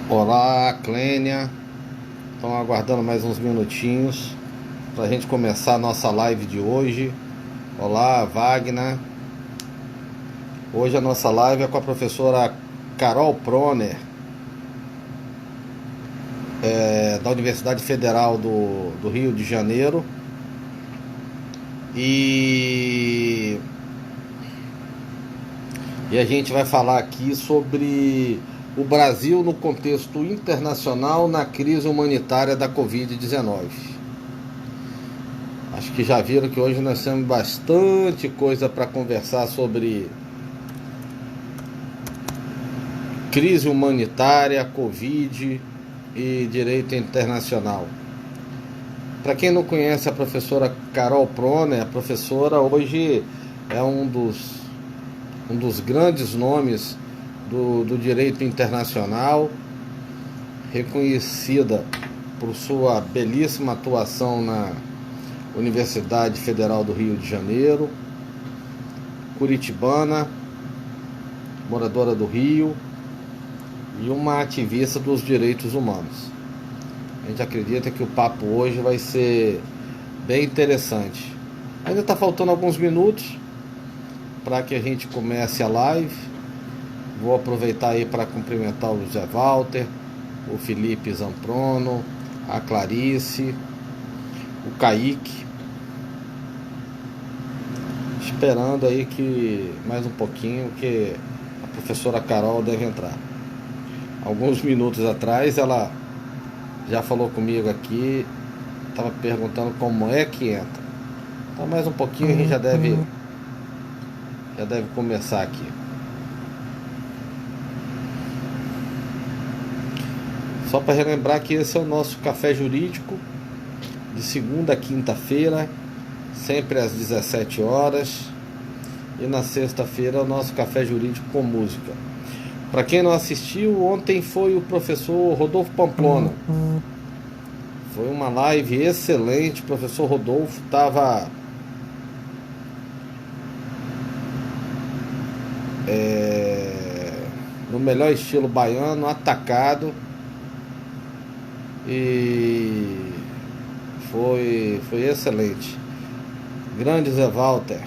Olá, Clênia. Estão aguardando mais uns minutinhos para a gente começar a nossa live de hoje. Olá, Wagner. Hoje a nossa live é com a professora Carol Proner, da Universidade Federal do Rio de Janeiro. E a gente vai falar aqui sobre o Brasil no contexto internacional na crise humanitária da Covid-19. Acho que já viram que hoje nós temos bastante coisa para conversar sobre crise humanitária, Covid e direito internacional. Para quem não conhece a professora Carol Proner, a professora hoje é um dos grandes nomes do direito internacional, reconhecida por sua belíssima atuação na Universidade Federal do Rio de Janeiro, curitibana, moradora do Rio e uma ativista dos direitos humanos. A gente acredita que o papo hoje vai ser bem interessante. Ainda está faltando alguns minutos para que a gente comece a live. Vou aproveitar aí para cumprimentar o José Walter, o Felipe Zamprono, a Clarice, o Kaique. Esperando aí que mais um pouquinho que a professora Carol deve entrar. Alguns minutos atrás ela já falou comigo aqui, estava perguntando como é que entra. Então mais um pouquinho a gente já deve começar aqui. Só para relembrar que esse é o nosso café jurídico de segunda a quinta-feira, sempre às 17 horas, e na sexta-feira é o nosso café jurídico com música. Para quem não assistiu, ontem foi o professor Rodolfo Pamplona. Foi uma live excelente. O professor Rodolfo estava no melhor estilo baiano, atacado. E foi excelente. Grande Zé Walter.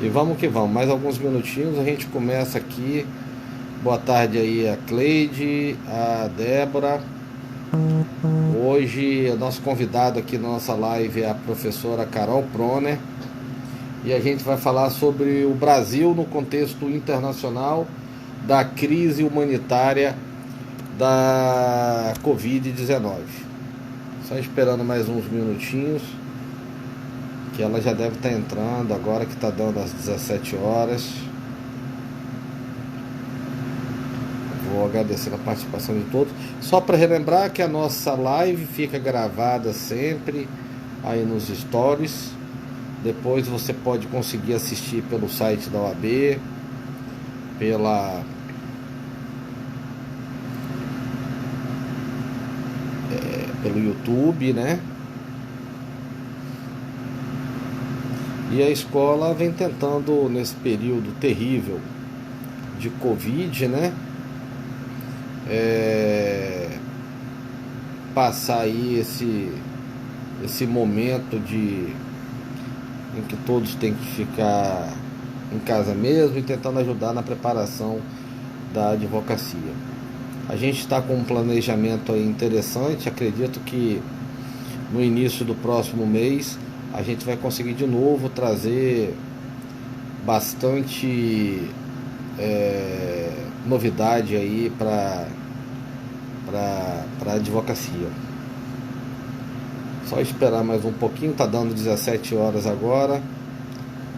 E vamos que vamos, mais alguns minutinhos a gente começa aqui. Boa tarde aí a Cleide, a Débora. Hoje o nosso convidado aqui na nossa live é a professora Carol Proner. E a gente vai falar sobre o Brasil no contexto internacional da crise humanitária da Covid-19. Só esperando mais uns minutinhos, que ela já deve estar entrando agora que está dando às 17 horas. Vou agradecer a participação de todos. Só para relembrar que a nossa live fica gravada sempre aí nos stories. Depois você pode conseguir assistir pelo site da OAB, pelo YouTube, né? E a escola vem tentando, nesse período terrível de Covid, né? Passar aí esse momento em que todos têm que ficar em casa mesmo e tentando ajudar na preparação da advocacia. A gente está com um planejamento aí interessante. Acredito que no início do próximo mês a gente vai conseguir de novo trazer bastante novidade aí para a advocacia. Só esperar mais um pouquinho, tá dando 17 horas agora.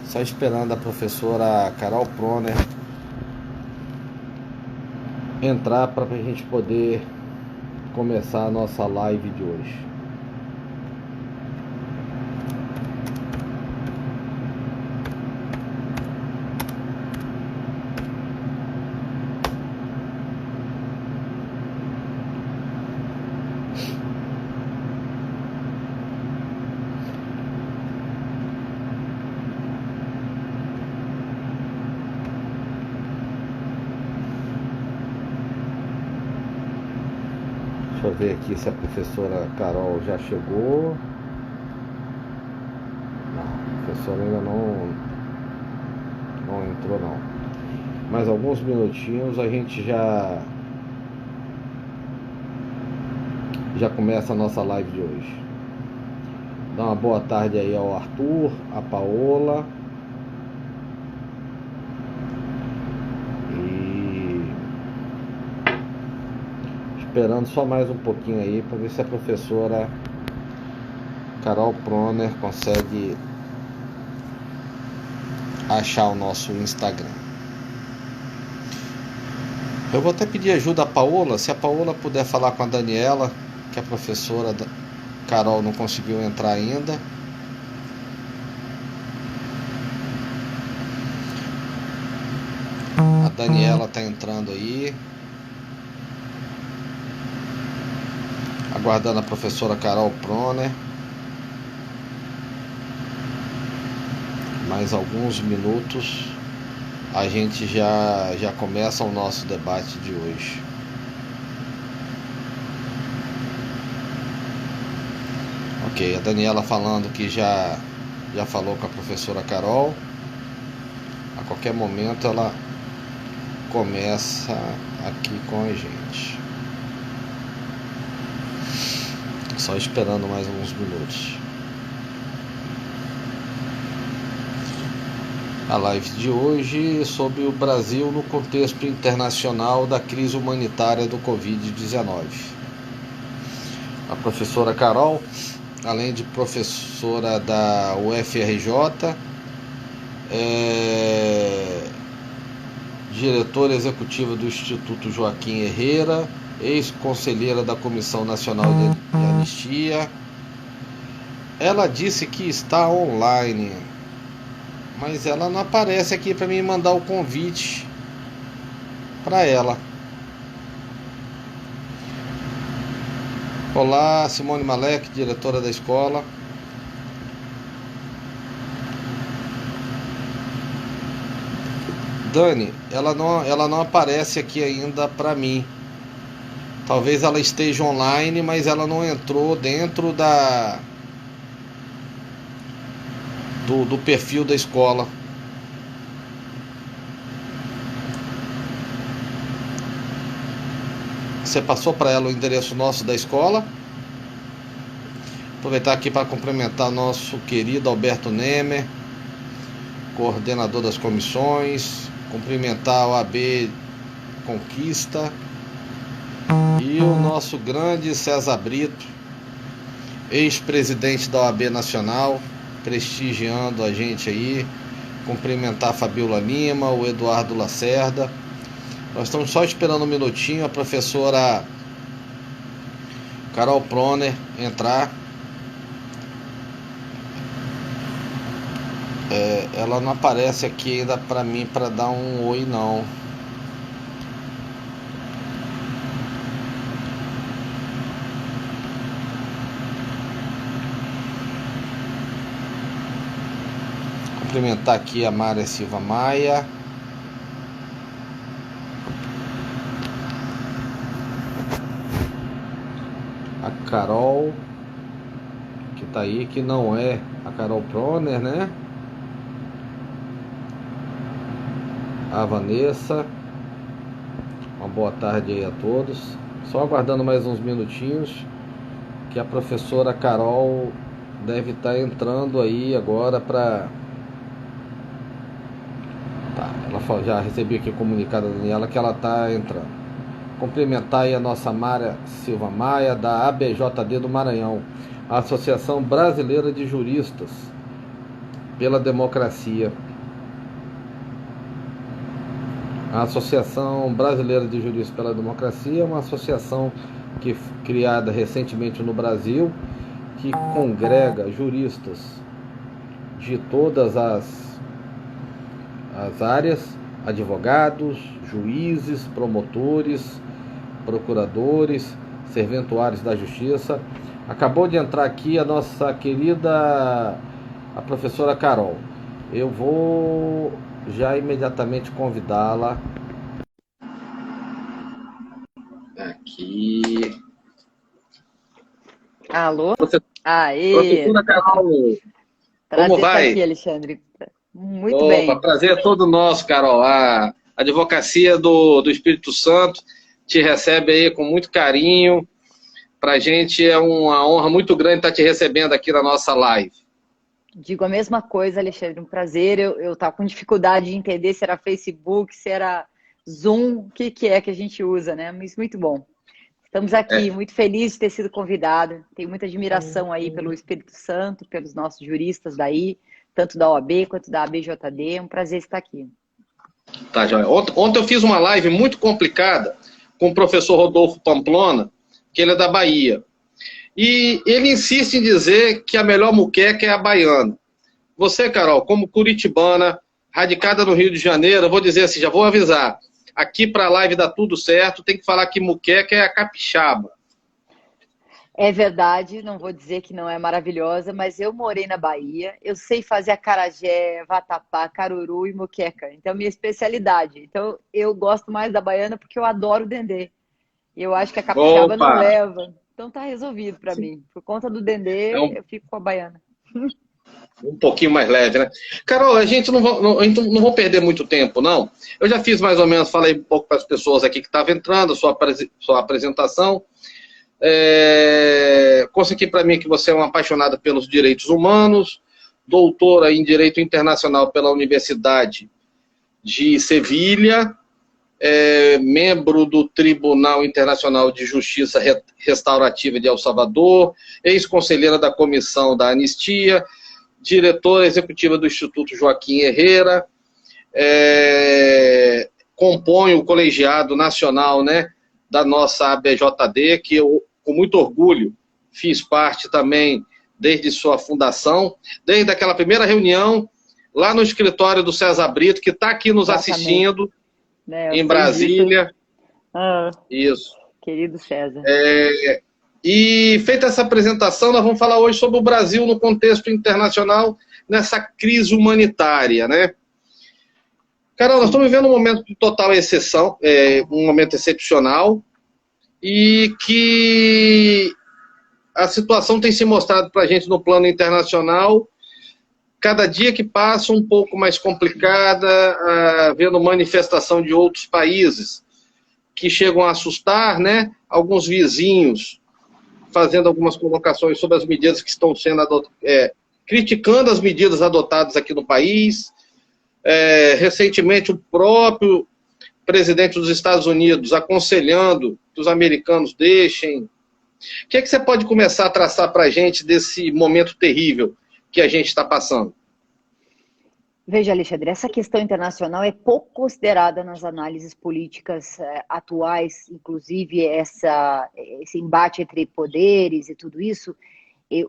Só esperando a professora Carol Proner entrar para a gente poder começar a nossa live de hoje. Deixa eu ver aqui se a professora Carol já chegou. Não, a professora ainda não entrou não. Mais alguns minutinhos a gente já começa a nossa live de hoje. Dá uma boa tarde aí ao Arthur, a Paola. E esperando só mais um pouquinho aí para ver se a professora Carol Proner consegue achar o nosso Instagram. Eu vou até pedir ajuda a Paola, se a Paola puder falar com a Daniela, que a professora Carol não conseguiu entrar ainda. A Daniela está entrando aí. Aguardando a professora Carol Proner. Mais alguns minutos a gente já começa o nosso debate de hoje. Ok, a Daniela falando que já falou com a professora Carol. A qualquer momento ela começa aqui com a gente. Só esperando mais uns minutos. A live de hoje sobre o Brasil no contexto internacional da crise humanitária do Covid-19. A professora Carol, além de professora da UFRJ, diretora executiva do Instituto Joaquim Herrera, ex-conselheira da Comissão Nacional de Anistia. Ela disse que está online, mas ela não aparece aqui para mim mandar o convite para ela. Olá, Simone Malek, diretora da escola. Dani, ela não aparece aqui ainda para mim. Talvez ela esteja online, mas ela não entrou dentro do perfil da escola. Você passou para ela o endereço nosso da escola? Aproveitar aqui para cumprimentar nosso querido Alberto Nemer, coordenador das comissões, cumprimentar o AB Conquista e o nosso grande César Brito, ex-presidente da OAB Nacional, prestigiando a gente aí, cumprimentar a Fabiola Lima, o Eduardo Lacerda. Nós estamos só esperando um minutinho a professora Carol Proner entrar. Ela não aparece aqui ainda para mim para dar um oi não. Cumprimentar aqui a Mária Silva Maia. A Carol, que tá aí, que não é a Carol Proner, né? A Vanessa. Uma boa tarde aí a todos. Só aguardando mais uns minutinhos, que a professora Carol deve estar entrando aí agora para... Tá, ela já recebi aqui o comunicado da Daniela que ela está entrando. Cumprimentar aí a nossa Mária Silva Maia, da ABJD do Maranhão, a Associação Brasileira de Juristas pela Democracia. A Associação Brasileira de Juristas pela Democracia é uma associação criada recentemente no Brasil, que congrega juristas de todas as áreas, advogados, juízes, promotores, procuradores, serventuários da justiça. Acabou de entrar aqui a nossa querida a professora Carol. Eu vou já imediatamente convidá-la aqui. Alô? Aê! Professora Carol, como Prazer estar aqui, vai? Alexandre. Muito Opa, bem. prazer é todo nosso, Carol. A advocacia do Espírito Santo te recebe aí com muito carinho. Para a gente é uma honra muito grande estar te recebendo aqui na nossa live. Digo a mesma coisa, Alexandre. Um prazer. Eu estava com dificuldade de entender se era Facebook, se era Zoom, o que é que a gente usa, né? Mas muito bom. Estamos aqui, É, muito felizes de ter sido convidado. Tenho muita admiração aí pelo Espírito Santo, pelos nossos juristas daí, tanto da OAB quanto da ABJD. É um prazer estar aqui. tá, joia. Ontem eu fiz uma live muito complicada com o professor Rodolfo Pamplona, que ele é da Bahia. E ele insiste em dizer que a melhor muqueca é a baiana. Você, Carol, como curitibana, radicada no Rio de Janeiro, eu vou dizer assim, já vou avisar. Aqui para a live dá tudo certo, tem que falar que muqueca é a capixaba. É verdade, não vou dizer que não é maravilhosa, mas eu morei na Bahia, eu sei fazer acarajé, vatapá, caruru e moqueca. Então, minha especialidade. Então, eu gosto mais da baiana porque eu adoro o dendê. E eu acho que a capixaba não Opa! leva. Então, tá resolvido para mim. Por conta do É dendê, eu fico com a baiana. um pouquinho mais leve, né? Carol, a gente não vou perder muito tempo, não. Eu já fiz mais ou menos, falei um pouco para as pessoas aqui que estavam entrando, sua apresentação. Consegui para mim que você é uma apaixonada pelos direitos humanos, doutora em Direito Internacional pela Universidade de Sevilha, membro do Tribunal Internacional de Justiça Restaurativa de El Salvador, ex-conselheira da Comissão da Anistia, diretora executiva do Instituto Joaquim Herrera, compõe o colegiado nacional, né, da nossa ABJD, que eu, com muito orgulho, fiz parte também desde sua fundação, desde aquela primeira reunião, lá no escritório do César Brito, que está aqui nos Exatamente. assistindo, Né, em Brasília. Ah, Isso. querido César. E feita essa apresentação, nós vamos falar hoje sobre o Brasil no contexto internacional, nessa crise humanitária, né? Carol, nós estamos vivendo um momento de total exceção, um momento excepcional, e que a situação tem se mostrado para a gente no plano internacional, cada dia que passa um pouco mais complicada, vendo manifestação de outros países que chegam a assustar, né? Alguns vizinhos fazendo algumas colocações sobre as medidas que estão sendo criticando as medidas adotadas aqui no país. Recentemente, o próprio presidente dos Estados Unidos aconselhando que os americanos deixem. O que é que você pode começar a traçar para a gente desse momento terrível que a gente está passando? Veja, Alexandre, essa questão internacional é pouco considerada nas análises políticas atuais, inclusive esse embate entre poderes e tudo isso.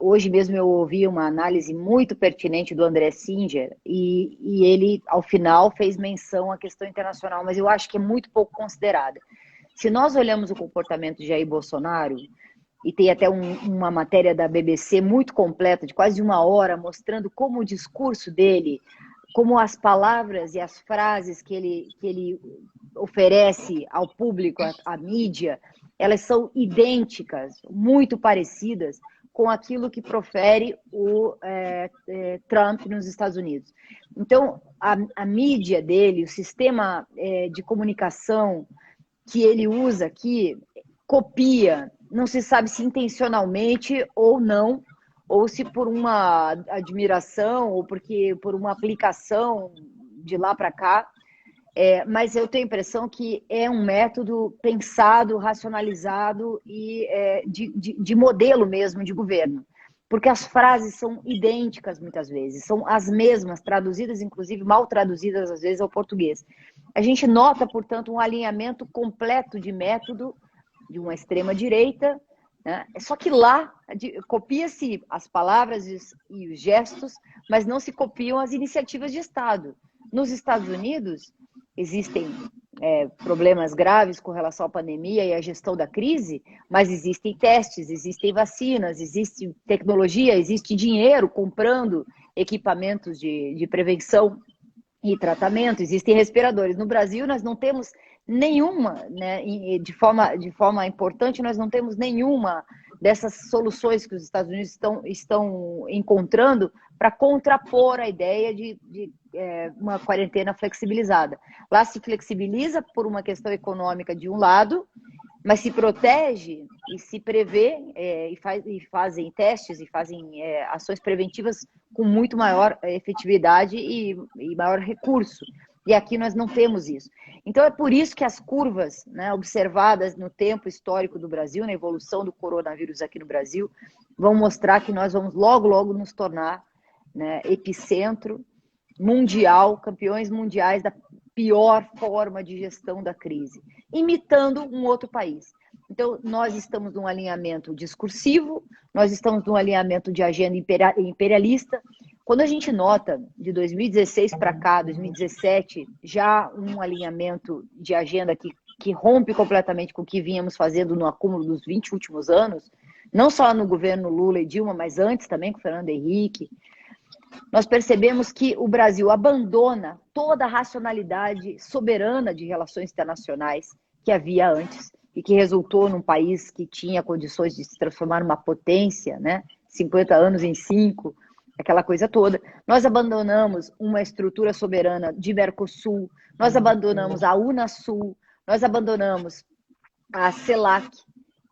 Hoje mesmo eu ouvi uma análise muito pertinente do André Singer e ele, ao final, fez menção à questão internacional, mas eu acho que é muito pouco considerada. Se nós olhamos o comportamento de Jair Bolsonaro, e tem até uma matéria da BBC muito completa, de quase 1 hora, mostrando como o discurso dele, como as palavras e as frases que ele oferece ao público, à mídia, elas são idênticas, muito parecidas com aquilo que profere o Trump nos Estados Unidos. Então, a mídia dele, o sistema de comunicação que ele usa aqui, copia, não se sabe se intencionalmente ou não, ou se por uma admiração, ou por uma aplicação de lá para cá, mas eu tenho a impressão que é um método pensado, racionalizado e de modelo mesmo de governo. Porque as frases são idênticas muitas vezes, são as mesmas, traduzidas, inclusive mal traduzidas às vezes ao português. A gente nota, portanto, um alinhamento completo de método de uma extrema-direita, né? Só que lá copia-se as palavras e os gestos, mas não se copiam as iniciativas de Estado. Nos Estados Unidos, existem problemas graves com relação à pandemia e à gestão da crise, mas existem testes, existem vacinas, existe tecnologia, existe dinheiro comprando equipamentos de prevenção e tratamento, existem respiradores. No Brasil, nós não temos nenhuma, né, de forma importante, nós não temos nenhuma dessas soluções que os Estados Unidos estão encontrando para contrapor a ideia de uma quarentena flexibilizada. Lá se flexibiliza por uma questão econômica de um lado, mas se protege e se prevê e fazem testes e fazem ações preventivas com muito maior efetividade e maior recurso. E aqui nós não temos isso. Então é por isso que as curvas, né, observadas no tempo histórico do Brasil, na evolução do coronavírus aqui no Brasil, vão mostrar que nós vamos logo, logo nos tornar, né, epicentro mundial, campeões mundiais da pior forma de gestão da crise, imitando um outro país. Então, nós estamos num alinhamento discursivo, nós estamos num alinhamento de agenda imperialista. Quando a gente nota, de 2016 para cá, 2017, já um alinhamento de agenda que rompe completamente com o que vínhamos fazendo no acúmulo dos 20 últimos anos, não só no governo Lula e Dilma, mas antes também com Fernando Henrique, nós percebemos que o Brasil abandona toda a racionalidade soberana de relações internacionais que havia antes e que resultou num país que tinha condições de se transformar numa potência, né? 50 anos em 5, aquela coisa toda. Nós abandonamos uma estrutura soberana de Mercosul, nós abandonamos a Unasul, nós abandonamos a CELAC,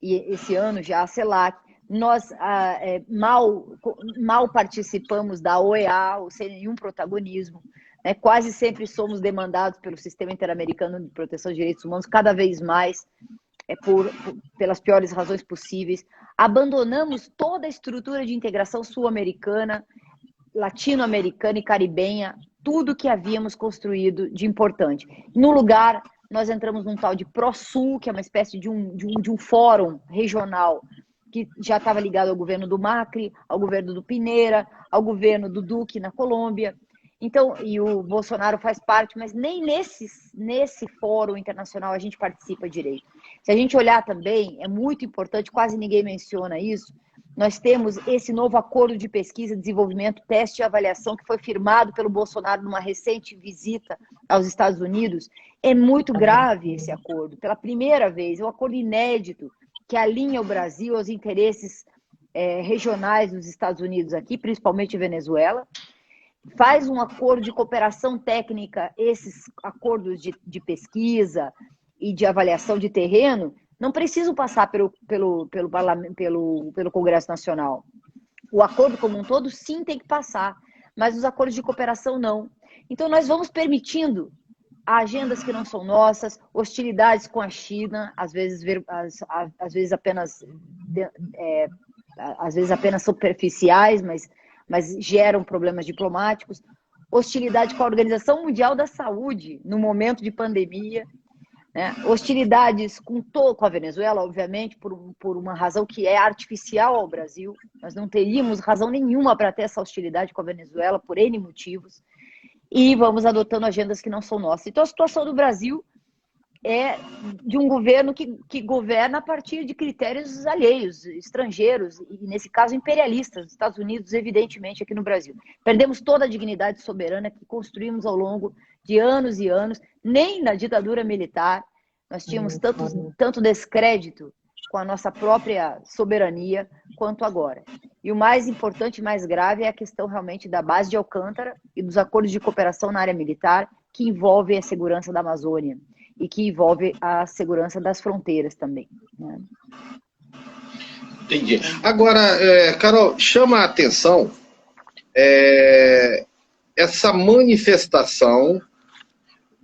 e esse ano já a CELAC. Nós mal participamos da OEA, sem nenhum protagonismo, né? Quase sempre somos demandados pelo Sistema Interamericano de Proteção de Direitos Humanos, cada vez mais, pelas piores razões possíveis. Abandonamos toda a estrutura de integração sul-americana, latino-americana e caribenha, tudo que havíamos construído de importante. No lugar, nós entramos num tal de ProSul, que é uma espécie de um fórum regional, que já estava ligado ao governo do Macri, ao governo do Piñera, ao governo do Duque na Colômbia. Então, e o Bolsonaro faz parte, mas nem nesse fórum internacional a gente participa direito. Se a gente olhar também, é muito importante, quase ninguém menciona isso, nós temos esse novo acordo de pesquisa, desenvolvimento, teste e avaliação que foi firmado pelo Bolsonaro numa recente visita aos Estados Unidos. É muito grave esse acordo. Pela primeira vez, é um acordo inédito, que alinha o Brasil aos interesses regionais dos Estados Unidos aqui, principalmente Venezuela, faz um acordo de cooperação técnica, esses acordos de pesquisa e de avaliação de terreno não precisam passar pelo Congresso Nacional. O acordo como um todo, sim, tem que passar, mas os acordos de cooperação não. Então, nós vamos permitindo agendas que não são nossas, hostilidades com a China, às vezes apenas superficiais, mas geram problemas diplomáticos, hostilidade com a Organização Mundial da Saúde no momento de pandemia, né? Hostilidades com a Venezuela, obviamente, por uma razão que é artificial ao Brasil. Nós não teríamos razão nenhuma para ter essa hostilidade com a Venezuela por N motivos. E vamos adotando agendas que não são nossas. Então, a situação do Brasil é de um governo que governa a partir de critérios alheios, estrangeiros, e nesse caso imperialistas, Estados Unidos, evidentemente, aqui no Brasil. Perdemos toda a dignidade soberana que construímos ao longo de anos e anos, nem na ditadura militar nós tínhamos tanto descrédito com a nossa própria soberania quanto agora. E o mais importante e mais grave é a questão realmente da base de Alcântara e dos acordos de cooperação na área militar que envolvem a segurança da Amazônia e que envolve a segurança das fronteiras também, né? Entendi. Agora, Carol, chama a atenção essa manifestação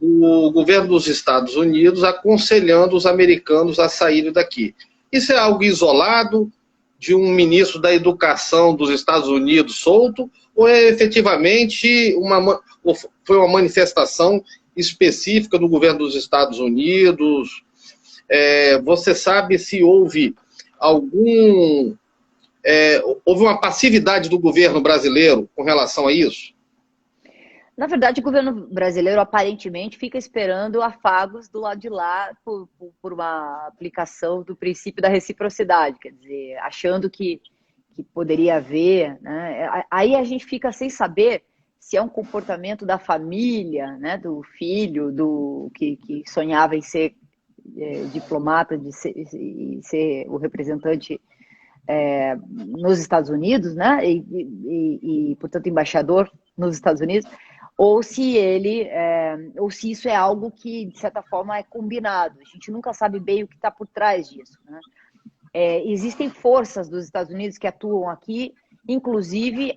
do governo dos Estados Unidos aconselhando os americanos a saírem daqui. Isso é algo isolado de um ministro da Educação dos Estados Unidos solto, ou é efetivamente foi uma manifestação específica do governo dos Estados Unidos? Você sabe se houve houve uma passividade do governo brasileiro com relação a isso? Na verdade, o governo brasileiro aparentemente fica esperando afagos do lado de lá por uma aplicação do princípio da reciprocidade, quer dizer, achando que poderia haver, né? Aí a gente fica sem saber se é um comportamento da família, né, do filho, que sonhava em ser diplomata, de ser o representante nos Estados Unidos, né? E, portanto, embaixador nos Estados Unidos, ou se isso é algo que, de certa forma, é combinado. A gente nunca sabe bem o que está por trás disso, né? Existem forças dos Estados Unidos que atuam aqui, inclusive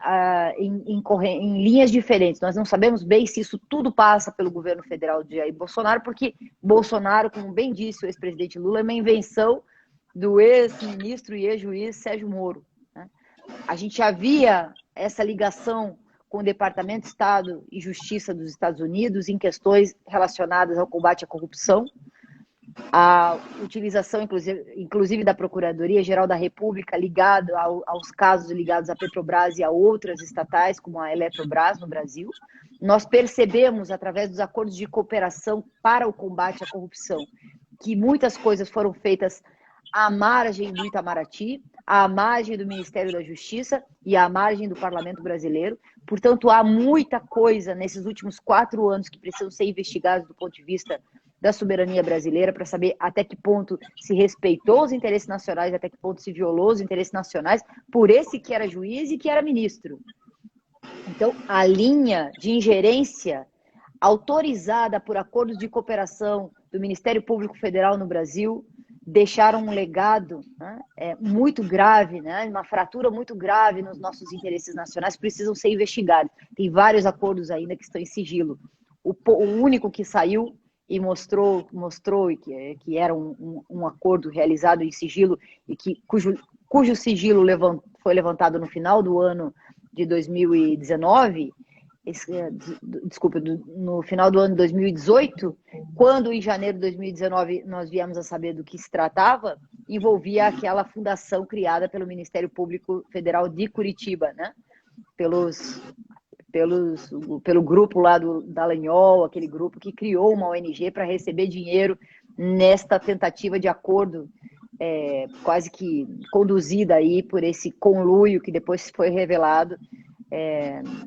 em linhas diferentes. Nós não sabemos bem se isso tudo passa pelo governo federal de Jair Bolsonaro, porque Bolsonaro, como bem disse o ex-presidente Lula, é uma invenção do ex-ministro e ex-juiz Sérgio Moro, né? A gente havia essa ligação com o Departamento de Estado e Justiça dos Estados Unidos em questões relacionadas ao combate à corrupção, a utilização, inclusive da Procuradoria-Geral da República, ligado aos casos ligados à Petrobras e a outras estatais, como a Eletrobras no Brasil. Nós percebemos, através dos acordos de cooperação para o combate à corrupção, que muitas coisas foram feitas à margem do Itamaraty, à margem do Ministério da Justiça e à margem do Parlamento Brasileiro. Portanto, há muita coisa nesses últimos 4 anos que precisam ser investigados do ponto de vista da soberania brasileira, para saber até que ponto se respeitou os interesses nacionais, até que ponto se violou os interesses nacionais, por esse que era juiz e que era ministro. Então, a linha de ingerência autorizada por acordos de cooperação do Ministério Público Federal no Brasil deixaram um legado, né, muito grave, né, uma fratura muito grave nos nossos interesses nacionais, precisam ser investigados. Tem vários acordos ainda que estão em sigilo. O único que saiu e mostrou que era um acordo realizado em sigilo e cujo sigilo foi levantado no final do ano de 2019, no final do ano de 2018, quando em janeiro de 2019 nós viemos a saber do que se tratava, envolvia aquela fundação criada pelo Ministério Público Federal de Curitiba, né? Pelo grupo lá do Dallagnol, aquele grupo que criou uma ONG para receber dinheiro nesta tentativa de acordo, quase que conduzida aí por esse conluio que depois foi revelado,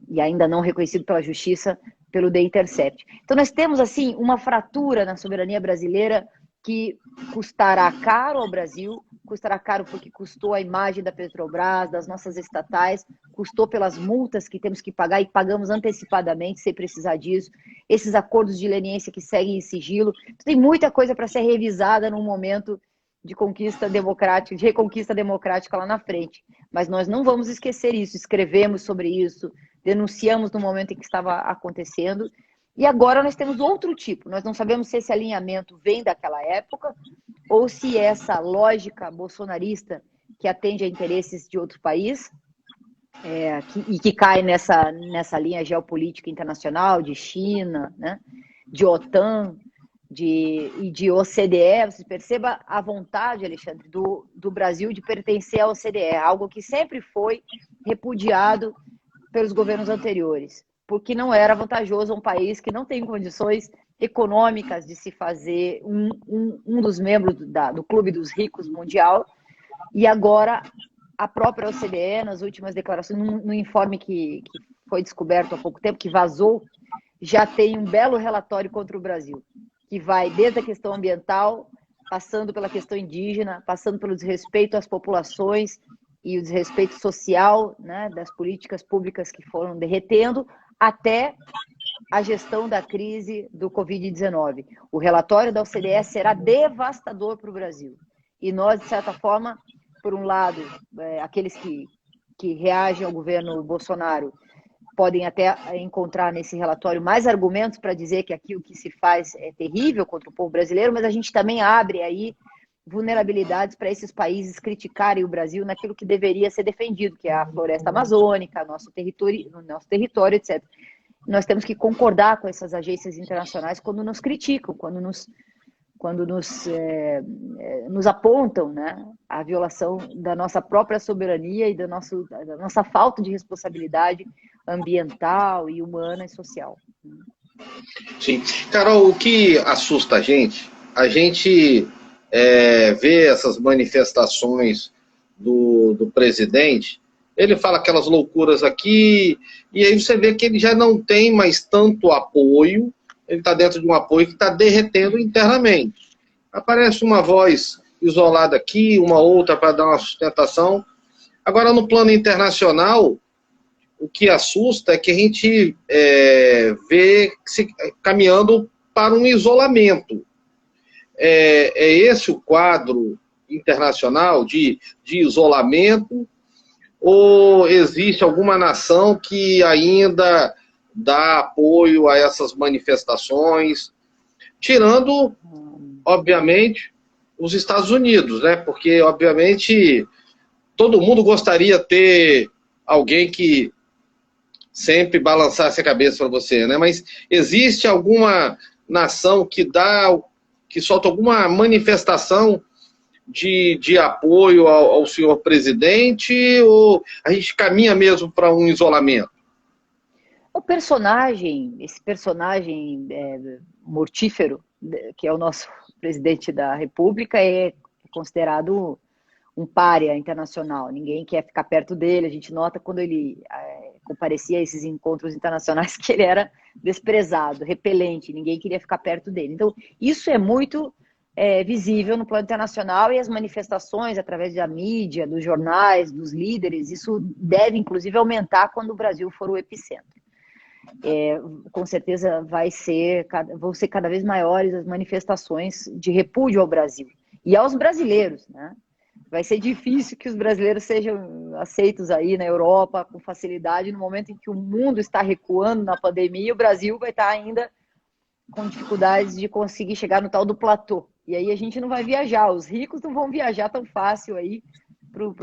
e ainda não reconhecido pela justiça, pelo The Intercept. Então nós temos assim uma fratura na soberania brasileira que custará caro ao Brasil, custará caro porque custou a imagem da Petrobras, das nossas estatais, custou pelas multas que temos que pagar e pagamos antecipadamente sem precisar disso, esses acordos de leniência que seguem em sigilo. Então, tem muita coisa para ser revisada num momento de conquista democrática, de reconquista democrática lá na frente. Mas nós não vamos esquecer isso, escrevemos sobre isso, denunciamos no momento em que estava acontecendo. E agora nós temos outro tipo, nós não sabemos se esse alinhamento vem daquela época ou se essa lógica bolsonarista que atende a interesses de outro país e que cai nessa linha geopolítica internacional de China, né, de OTAN, e de OCDE. Você perceba a vontade, Alexandre, do Brasil de pertencer à OCDE, algo que sempre foi repudiado pelos governos anteriores, porque não era vantajoso a um país que não tem condições econômicas de se fazer um dos membros do Clube dos Ricos Mundial. E agora a própria OCDE, nas últimas declarações, no informe que foi descoberto há pouco tempo, que vazou, já tem um belo relatório contra o Brasil, que vai desde a questão ambiental, passando pela questão indígena, passando pelo desrespeito às populações e o desrespeito social, né, das políticas públicas que foram derretendo, até a gestão da crise do Covid-19. O relatório da OCDE será devastador para o Brasil. E nós, de certa forma, por um lado, aqueles que reagem ao governo Bolsonaro podem até encontrar nesse relatório mais argumentos para dizer que aquilo que se faz é terrível contra o povo brasileiro, mas a gente também abre aí vulnerabilidades para esses países criticarem o Brasil naquilo que deveria ser defendido, que é a floresta amazônica, nosso território, etc. Nós temos que concordar com essas agências internacionais quando nos criticam, quando nos apontam, né, a violação da nossa própria soberania e da nossa falta de responsabilidade ambiental e humana e social. Sim. Carol, o que assusta a gente vê essas manifestações do presidente, ele fala aquelas loucuras aqui, e aí você vê que ele já não tem mais tanto apoio, ele está dentro de um apoio que está derretendo internamente. Aparece uma voz isolada aqui, uma outra para dar uma sustentação. Agora, no plano internacional, o que assusta é que a gente vê se caminhando para um isolamento. É esse o quadro internacional de isolamento? Ou existe alguma nação que ainda dá apoio a essas manifestações? Tirando, obviamente, os Estados Unidos, né? Porque, obviamente, todo mundo gostaria de ter alguém que sempre balançasse a cabeça para você, né? Mas existe alguma nação que solta alguma manifestação de apoio ao senhor presidente, ou a gente caminha mesmo para um isolamento? Esse personagem mortífero, que é o nosso presidente da República, é considerado um pária internacional. Ninguém quer ficar perto dele. A gente nota quando ele comparecia a esses encontros internacionais que ele era desprezado, repelente, ninguém queria ficar perto dele. Então, isso é muito visível no plano internacional, e as manifestações através da mídia, dos jornais, dos líderes, isso deve inclusive aumentar quando o Brasil for o epicentro. Com certeza vão ser cada vez maiores as manifestações de repúdio ao Brasil e aos brasileiros, né? Vai ser difícil que os brasileiros sejam aceitos aí na Europa com facilidade no momento em que o mundo está recuando na pandemia, e o Brasil vai estar ainda com dificuldades de conseguir chegar no tal do platô. E aí a gente não vai viajar, os ricos não vão viajar tão fácil aí para o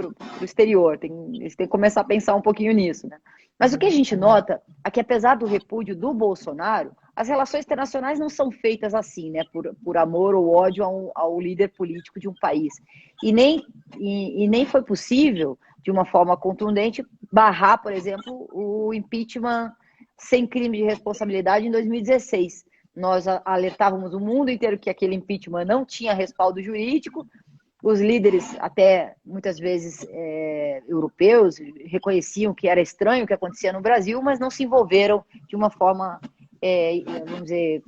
exterior. Eles têm que começar a pensar um pouquinho nisso, né? Mas o que a gente nota é que, apesar do repúdio do Bolsonaro, as relações internacionais não são feitas assim, né? Por amor ou ódio ao líder político de um país. E nem foi possível, de uma forma contundente, barrar, por exemplo, o impeachment sem crime de responsabilidade em 2016. Nós alertávamos o mundo inteiro que aquele impeachment não tinha respaldo jurídico. Os líderes, até muitas vezes europeus, reconheciam que era estranho o que acontecia no Brasil, mas não se envolveram de uma forma, vamos dizer,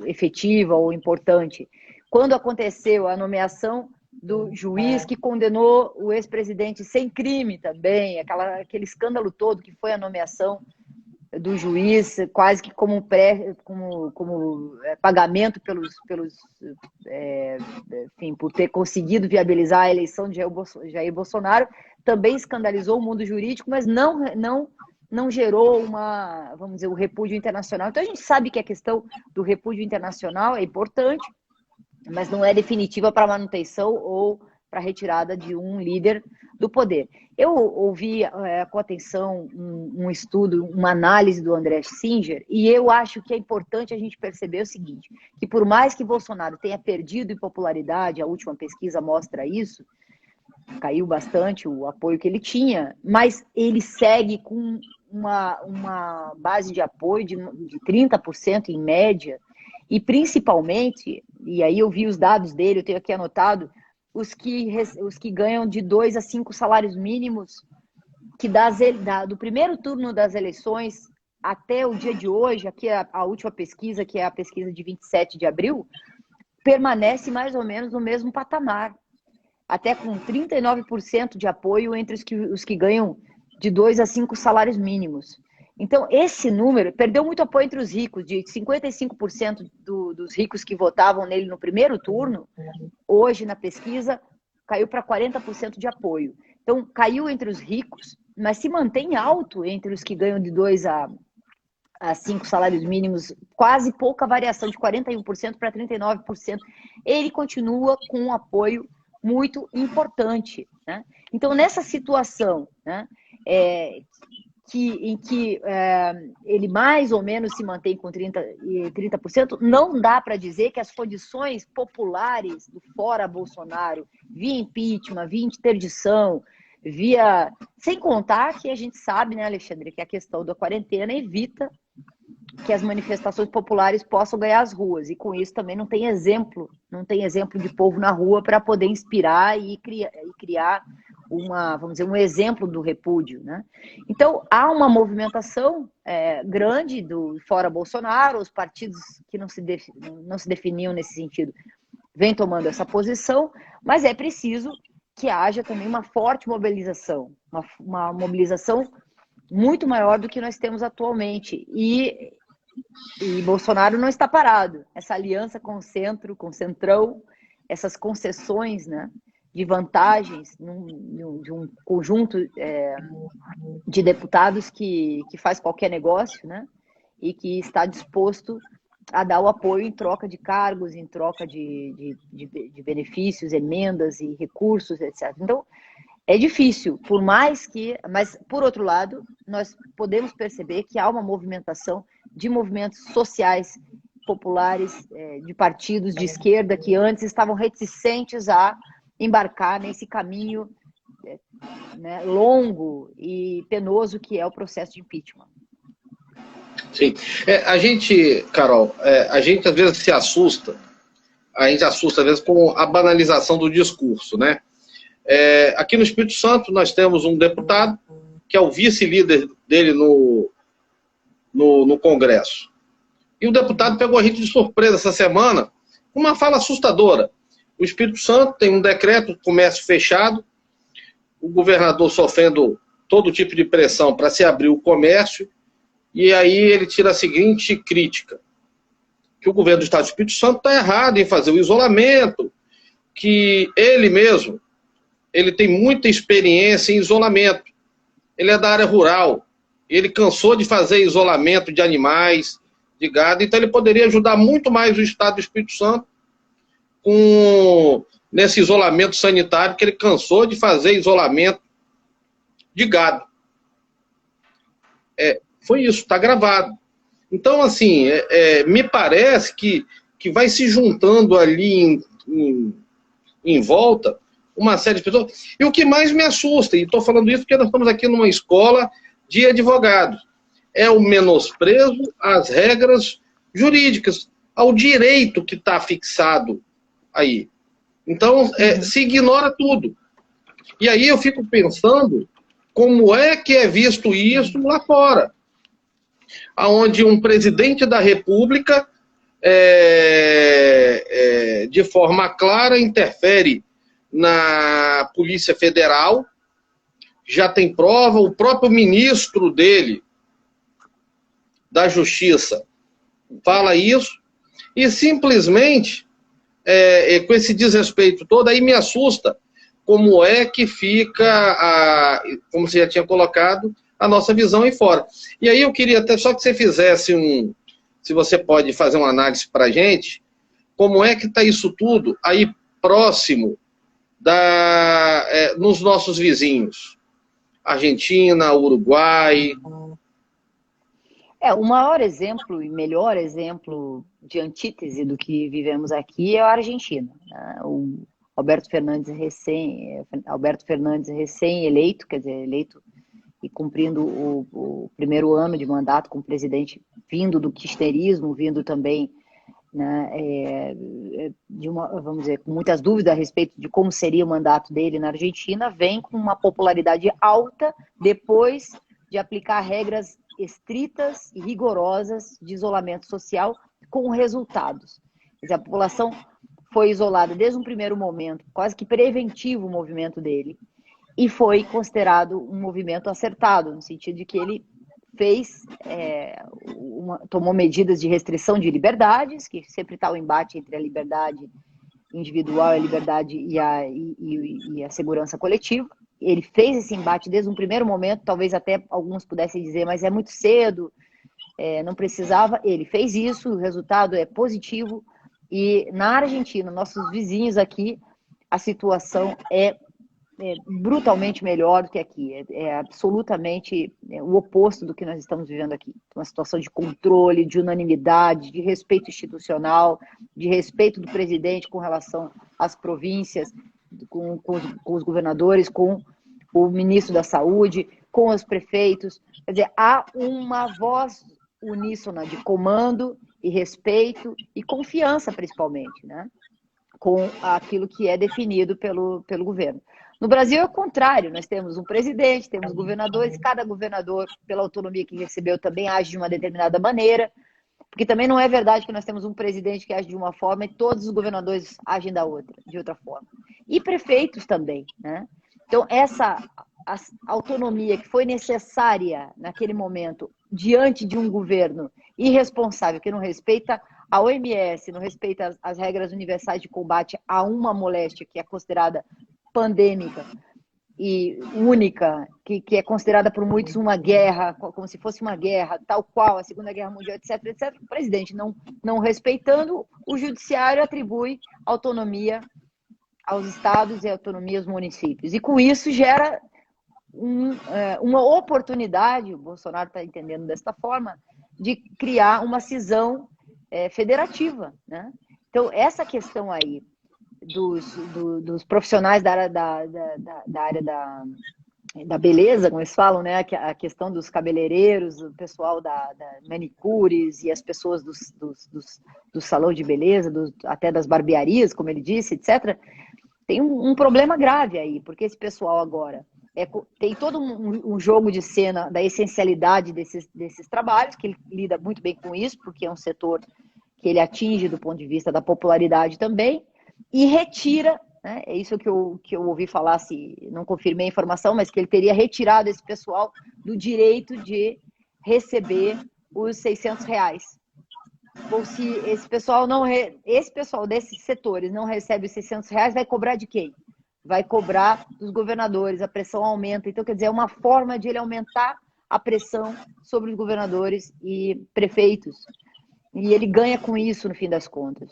efetiva ou importante. Quando aconteceu a nomeação do juiz que condenou o ex-presidente sem crime também, aquele escândalo todo que foi a nomeação do juiz, quase que como pagamento enfim, por ter conseguido viabilizar a eleição de Jair Bolsonaro, também escandalizou o mundo jurídico, mas não gerou vamos dizer, um repúdio internacional. Então a gente sabe que a questão do repúdio internacional é importante, mas não é definitiva para a manutenção ou para a retirada de um líder do poder. Eu ouvi com atenção um estudo, uma análise do André Singer, e eu acho que é importante a gente perceber o seguinte, que por mais que Bolsonaro tenha perdido em popularidade, a última pesquisa mostra isso, caiu bastante o apoio que ele tinha, mas ele segue com uma base de apoio de 30% em média, e principalmente, e aí eu vi os dados dele, eu tenho aqui anotado, os que ganham de 2 a 5 salários mínimos, que do primeiro turno das eleições até o dia de hoje, aqui a última pesquisa, que é a pesquisa de 27 de abril, permanece mais ou menos no mesmo patamar, até com 39% de apoio entre os que ganham de 2 a 5 salários mínimos. Então, esse número perdeu muito apoio entre os ricos, de 55% dos ricos que votavam nele no primeiro turno, hoje na pesquisa caiu para 40% de apoio. Então, caiu entre os ricos, mas se mantém alto entre os que ganham de 2 a 5 salários mínimos, quase pouca variação, de 41% para 39%. Ele continua com um apoio muito importante, né? Então, nessa situação, né, em que ele mais ou menos se mantém com 30%, não dá para dizer que as condições populares do fora Bolsonaro, via impeachment, via interdição, sem contar que a gente sabe, né, Alexandre, que a questão da quarentena evita que as manifestações populares possam ganhar as ruas, e com isso também não tem exemplo de povo na rua para poder inspirar e criar vamos dizer, um exemplo do repúdio, né? Então, há uma movimentação grande do fora Bolsonaro, os partidos que não se definiam nesse sentido vem tomando essa posição, mas é preciso que haja também uma forte mobilização, uma mobilização muito maior do que nós temos atualmente. E Bolsonaro não está parado. Essa aliança com o centro, com o centrão, essas concessões, né, de vantagens de um conjunto de deputados que faz qualquer negócio, né, e que está disposto a dar o apoio em troca de cargos, em troca de benefícios, emendas e recursos, etc. Então, é difícil, mas, por outro lado, nós podemos perceber que há uma movimentação de movimentos sociais, populares, de partidos de esquerda que antes estavam reticentes a embarcar nesse caminho, né, longo e penoso que é o processo de impeachment. Sim. A gente, Carol, a gente às vezes se assusta, às vezes com a banalização do discurso, né? Aqui no Espírito Santo nós temos um deputado que é o vice-líder dele no Congresso. E o deputado pegou a gente de surpresa essa semana com uma fala assustadora. O Espírito Santo tem um decreto, comércio fechado, o governador sofrendo todo tipo de pressão para se abrir o comércio, e aí ele tira a seguinte crítica, que o governo do Estado do Espírito Santo está errado em fazer o isolamento, que ele mesmo, ele tem muita experiência em isolamento, ele é da área rural, ele cansou de fazer isolamento de animais, de gado, então ele poderia ajudar muito mais o Estado do Espírito Santo nesse isolamento sanitário, que ele cansou de fazer isolamento de gado. Foi isso, está gravado. Então, assim, me parece que vai se juntando ali em volta uma série de pessoas. E o que mais me assusta, e estou falando isso porque nós estamos aqui numa escola de advogados, é o menosprezo às regras jurídicas, ao direito que está fixado aí. Então, se ignora tudo. E aí eu fico pensando como é que é visto isso lá fora, onde um presidente da República, de forma clara, interfere na Polícia Federal, já tem prova, o próprio ministro dele, da Justiça, fala isso, e simplesmente, com esse desrespeito todo, aí me assusta como é que fica, como você já tinha colocado, a nossa visão aí fora. E aí eu queria até só que você fizesse se você pode fazer uma análise para a gente, como é que está isso tudo aí próximo nos nossos vizinhos, Argentina, Uruguai. O maior exemplo e melhor exemplo de antítese do que vivemos aqui é a Argentina, né? O Alberto Fernandes recém-eleito, quer dizer, eleito e cumprindo o primeiro ano de mandato como presidente, vindo do kirchnerismo, vindo também, né, vamos dizer, com muitas dúvidas a respeito de como seria o mandato dele na Argentina, vem com uma popularidade alta depois de aplicar regras estritas e rigorosas de isolamento social com resultados. Quer dizer, a população foi isolada desde um primeiro momento, quase que preventivo o movimento dele, e foi considerado um movimento acertado, no sentido de que ele tomou medidas de restrição de liberdades, que sempre está o embate entre a liberdade individual, a liberdade e a segurança coletiva. Ele fez esse embate desde um primeiro momento, talvez até alguns pudessem dizer, mas é muito cedo, não precisava. Ele fez isso, o resultado é positivo. E na Argentina, nossos vizinhos aqui, a situação é brutalmente melhor do que aqui. É absolutamente o oposto do que nós estamos vivendo aqui. Uma situação de controle, de unanimidade, de respeito institucional, de respeito do presidente com relação às províncias, com os governadores, com o ministro da Saúde, com os prefeitos. Quer dizer, há uma voz uníssona de comando e respeito e confiança, principalmente, né, com aquilo que é definido pelo governo. No Brasil é o contrário, nós temos um presidente, temos governadores, cada governador, pela autonomia que recebeu, também age de uma determinada maneira. Porque também não é verdade que nós temos um presidente que age de uma forma e todos os governadores agem de outra forma. E prefeitos também, né? Então, essa autonomia que foi necessária naquele momento, diante de um governo irresponsável, que não respeita a OMS, não respeita as regras universais de combate a uma moléstia que é considerada pandêmica e única, que é considerada por muitos uma guerra, como se fosse uma guerra, tal qual a Segunda Guerra Mundial, etc, etc. O presidente não respeitando, o judiciário atribui autonomia aos estados e autonomia aos municípios. E com isso gera uma oportunidade, o Bolsonaro está entendendo desta forma, de criar uma cisão federativa, né? Então, essa questão aí dos profissionais da área da beleza, como eles falam, né? A questão dos cabeleireiros, o pessoal da manicures e as pessoas do salão de beleza, até das barbearias, como ele disse, etc., tem um problema grave aí, porque esse pessoal agora tem todo um jogo de cena da essencialidade desses trabalhos, que ele lida muito bem com isso, porque é um setor que ele atinge do ponto de vista da popularidade também, e retira, né, é isso que eu ouvi falar, se não confirmei a informação, mas que ele teria retirado esse pessoal do direito de receber os R$600. Ou se esse pessoal desses setores não recebe os R$600, vai cobrar de quem? Vai cobrar dos governadores, a pressão aumenta. Então, quer dizer, é uma forma de ele aumentar a pressão sobre os governadores e prefeitos. E ele ganha com isso, no fim das contas.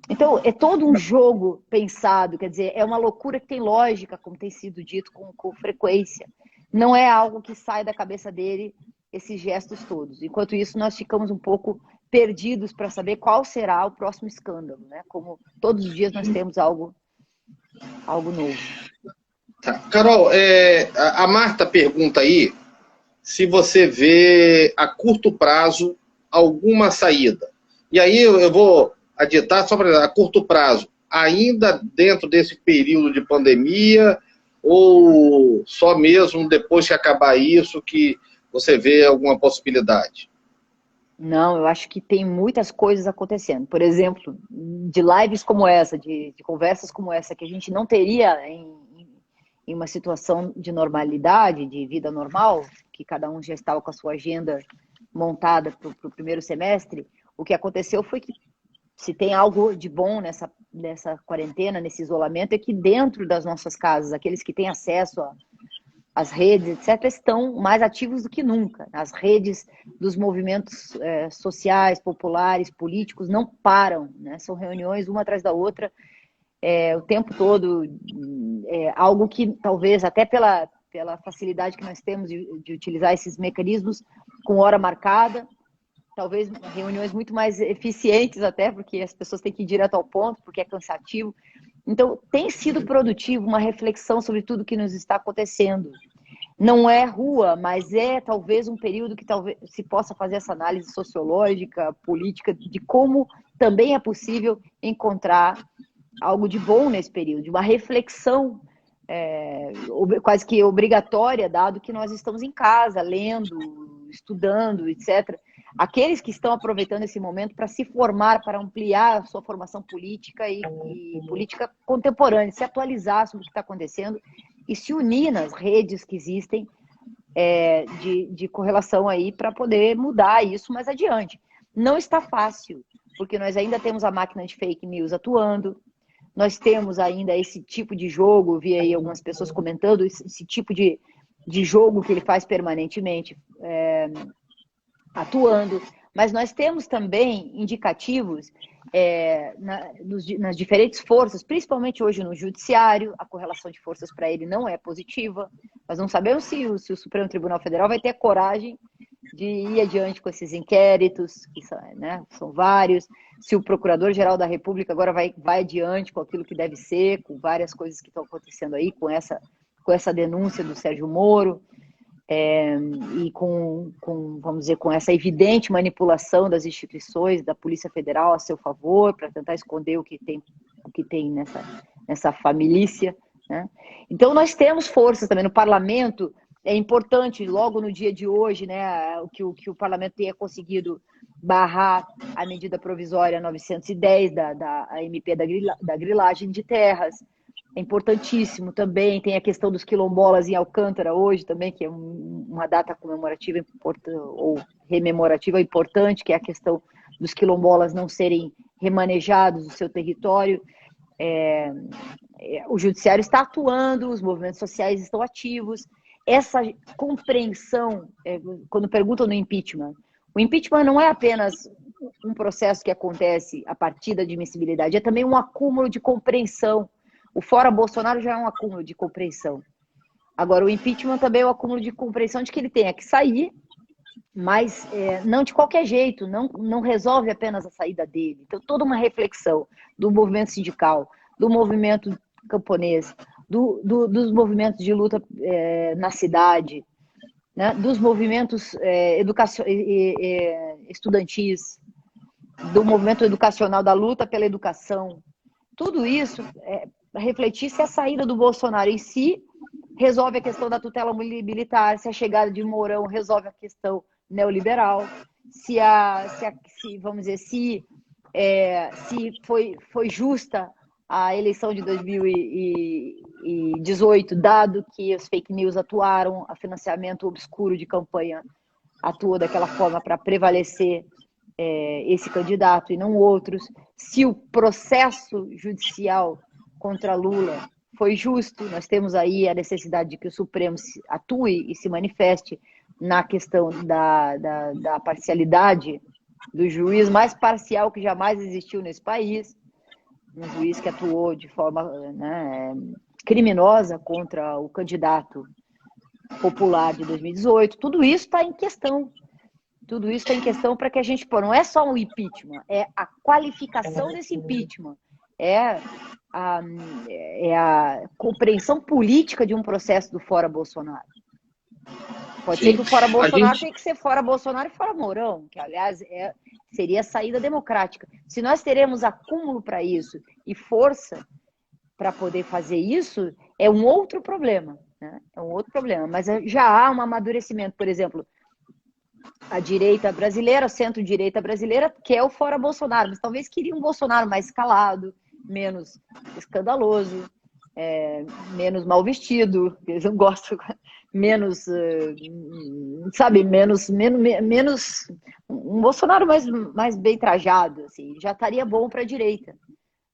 Então, é todo um jogo pensado, quer dizer, é uma loucura que tem lógica, como tem sido dito com frequência. Não é algo que sai da cabeça dele, esses gestos todos. Enquanto isso, nós ficamos um pouco perdidos para saber qual será o próximo escândalo, né? Como todos os dias nós temos algo novo. Tá. Carol, a Marta pergunta aí se você vê a curto prazo alguma saída. E aí eu vou adiantar só para a curto prazo, ainda dentro desse período de pandemia ou só mesmo depois que acabar isso que você vê alguma possibilidade? Não, eu acho que tem muitas coisas acontecendo. Por exemplo, de lives como essa, de conversas como essa, que a gente não teria em uma situação de normalidade, de vida normal, que cada um já estava com a sua agenda montada para o primeiro semestre. O que aconteceu foi que, se tem algo de bom nessa quarentena, nesse isolamento, é que dentro das nossas casas, aqueles que têm acesso às redes, etc., estão mais ativos do que nunca. As redes dos movimentos sociais, populares, políticos não param, né? São reuniões uma atrás da outra, o tempo todo, algo que talvez até pela facilidade que nós temos de utilizar esses mecanismos com hora marcada, talvez reuniões muito mais eficientes até, porque as pessoas têm que ir direto ao ponto, porque é cansativo. Então, tem sido produtivo uma reflexão sobre tudo que nos está acontecendo. Não é rua, mas é talvez um período que talvez se possa fazer essa análise sociológica, política, de como também é possível encontrar algo de bom nesse período, de uma reflexão quase que obrigatória, dado que nós estamos em casa, lendo, estudando, etc. Aqueles que estão aproveitando esse momento para se formar, para ampliar a sua formação política e política contemporânea, se atualizar sobre o que está acontecendo e se unir nas redes que existem de correlação aí para poder mudar isso mais adiante. Não está fácil, porque nós ainda temos a máquina de fake news atuando, nós temos ainda esse tipo de jogo, vi aí algumas pessoas comentando, esse tipo de jogo que ele faz permanentemente atuando, mas nós temos também indicativos nas diferentes forças, principalmente hoje no judiciário, a correlação de forças para ele não é positiva. Nós não sabemos se o Supremo Tribunal Federal vai ter coragem de ir adiante com esses inquéritos, que são vários, se o Procurador-Geral da República agora vai adiante com aquilo que deve ser, com várias coisas que estão acontecendo aí, com essa denúncia do Sérgio Moro, e vamos dizer, com essa evidente manipulação das instituições, da Polícia Federal a seu favor, para tentar esconder o que tem nessa família, né? Então, nós temos forças também no parlamento. É importante, logo no dia de hoje, né, que o parlamento tenha conseguido barrar a medida provisória 910 da MP da grilagem de terras. É importantíssimo também. Tem a questão dos quilombolas em Alcântara hoje também, que é uma data comemorativa ou rememorativa importante, que é a questão dos quilombolas não serem remanejados do seu território. O judiciário está atuando, os movimentos sociais estão ativos. Essa compreensão, quando perguntam no impeachment, o impeachment não é apenas um processo que acontece a partir da admissibilidade, é também um acúmulo de compreensão. O fora Bolsonaro já é um acúmulo de compreensão. Agora, o impeachment também é um acúmulo de compreensão de que ele tenha que sair, mas não de qualquer jeito, não resolve apenas a saída dele. Então, toda uma reflexão do movimento sindical, do movimento camponês, dos movimentos de luta na cidade, né, dos movimentos estudantis, do movimento educacional, da luta pela educação. Tudo isso refletir se a saída do Bolsonaro em si resolve a questão da tutela militar, se a chegada de Mourão resolve a questão neoliberal, se vamos dizer, se foi justa a eleição de 2018, dado que os fake news atuaram, o financiamento obscuro de campanha atuou daquela forma para prevalecer esse candidato e não outros, se o processo judicial contra Lula foi justo. Nós temos aí a necessidade de que o Supremo atue e se manifeste na questão da parcialidade do juiz, mais parcial que jamais existiu nesse país, um juiz que atuou de forma criminosa contra o candidato popular de 2018. Tudo isso está em questão. Tudo isso está em questão para que a gente... não é só um impeachment, é a qualificação desse impeachment, é a compreensão política de um processo do fora Bolsonaro. Pode ser que o fora Bolsonaro tenha que ser fora Bolsonaro e fora Mourão, que, aliás, seria a saída democrática. Se nós teremos acúmulo para isso e força para poder fazer isso, é um outro problema, né? É um outro problema. Mas já há um amadurecimento. Por exemplo, a direita brasileira, a centro-direita brasileira, quer o fora Bolsonaro, mas talvez queria um Bolsonaro mais calado, menos escandaloso, menos mal vestido, eles não gostam, menos, sabe, menos um Bolsonaro mais bem trajado, assim, já estaria bom para a direita,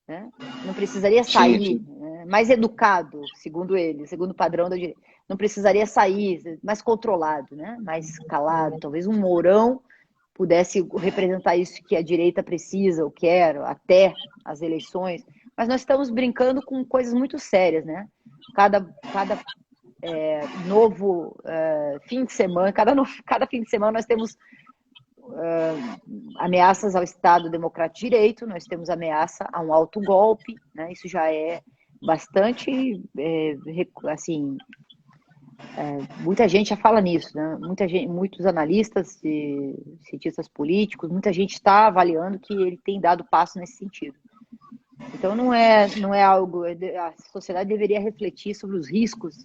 né? Não precisaria sair, né? Mais educado, segundo ele, segundo o padrão da direita, não precisaria sair, mais controlado, né? Mais calado, talvez um Mourão pudesse representar isso que a direita precisa ou quer até as eleições, mas nós estamos brincando com coisas muito sérias, né? Cada novo fim de semana, cada fim de semana nós temos ameaças ao Estado Democrático de Direito, nós temos ameaça a um autogolpe, né? Isso já é bastante, assim, muita gente já fala nisso, né? Muitos analistas e cientistas políticos, muita gente está avaliando que ele tem dado passo nesse sentido. Então não é algo, a sociedade deveria refletir sobre os riscos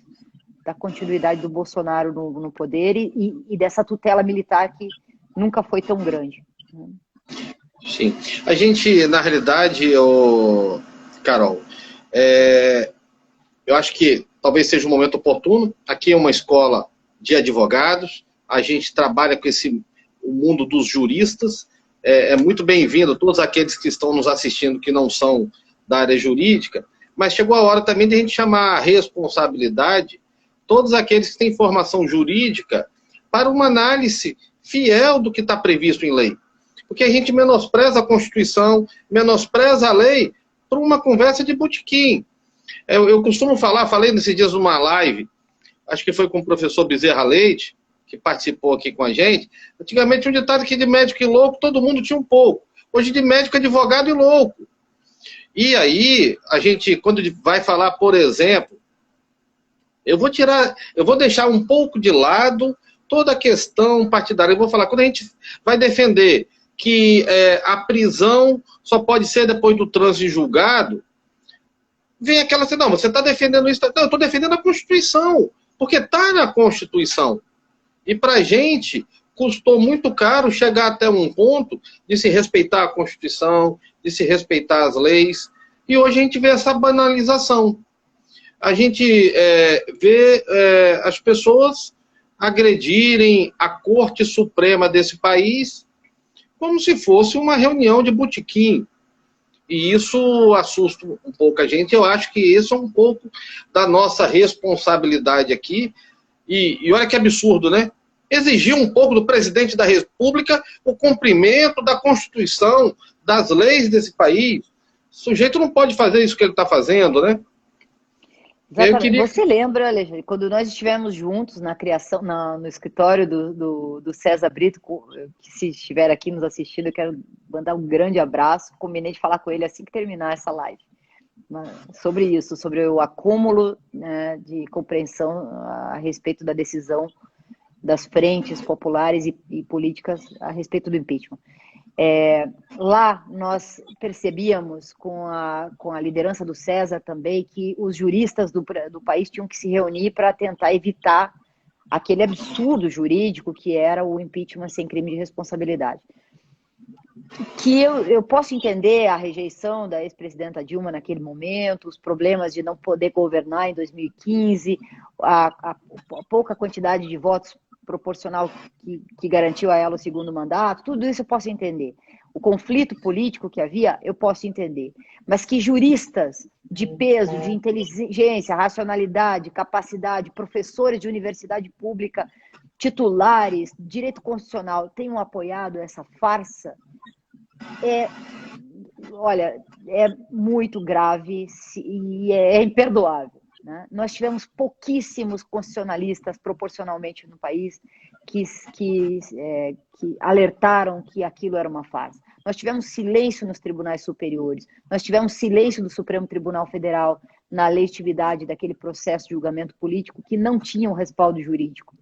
da continuidade do Bolsonaro no poder e dessa tutela militar que nunca foi tão grande. Sim. A gente, na realidade, Carol, eu acho que talvez seja um momento oportuno. Aqui é uma escola de advogados, a gente trabalha com o mundo dos juristas. É muito bem-vindo todos aqueles que estão nos assistindo que não são da área jurídica, mas chegou a hora também de a gente chamar a responsabilidade todos aqueles que têm formação jurídica para uma análise fiel do que está previsto em lei. Porque a gente menospreza a Constituição, menospreza a lei por uma conversa de botequim. Eu costumo falei nesses dias numa live, acho que foi com o professor Bezerra Leite, que participou aqui com a gente. Antigamente tinha um ditado que de médico e louco todo mundo tinha um pouco. Hoje de médico, advogado e louco. E aí, a gente, quando vai falar, por exemplo, eu vou deixar um pouco de lado toda a questão partidária. Eu vou falar, quando a gente vai defender que a prisão só pode ser depois do trânsito julgado, vem aquela assim, não, você está defendendo isso. Não, eu estou defendendo a Constituição, porque está na Constituição. E para a gente, custou muito caro chegar até um ponto de se respeitar a Constituição, de se respeitar as leis, e hoje a gente vê essa banalização. A gente vê as pessoas agredirem a Corte Suprema desse país como se fosse uma reunião de botequim. E isso assusta um pouco a gente. Eu acho que isso é um pouco da nossa responsabilidade aqui. E olha que absurdo, né? Exigir um pouco do presidente da República o cumprimento da Constituição, das leis desse país. O sujeito não pode fazer isso que ele está fazendo, né? Exatamente. Você lembra, Alexandre, quando nós estivemos juntos na criação, no escritório do César Brito, que se estiver aqui nos assistindo, eu quero mandar um grande abraço. Combinei de falar com ele assim que terminar essa live. Sobre isso, sobre o acúmulo, né, de compreensão a respeito da decisão das frentes populares e políticas a respeito do impeachment. Lá nós percebíamos com a liderança do César também que os juristas do país tinham que se reunir para tentar evitar aquele absurdo jurídico que era o impeachment sem crime de responsabilidade. Que eu posso entender a rejeição da ex-presidenta Dilma naquele momento, os problemas de não poder governar em 2015, a pouca quantidade de votos proporcional que garantiu a ela o segundo mandato, tudo isso eu posso entender. O conflito político que havia, eu posso entender. Mas que juristas de peso, de inteligência, racionalidade, capacidade, professores de universidade pública, titulares, direito constitucional, tenham apoiado essa farsa, olha, é muito grave e é imperdoável. Né? Nós tivemos pouquíssimos constitucionalistas proporcionalmente no país que alertaram que aquilo era uma farsa. Nós tivemos silêncio nos tribunais superiores, nós tivemos silêncio do Supremo Tribunal Federal na legitimidade daquele processo de julgamento político que não tinha um respaldo jurídico.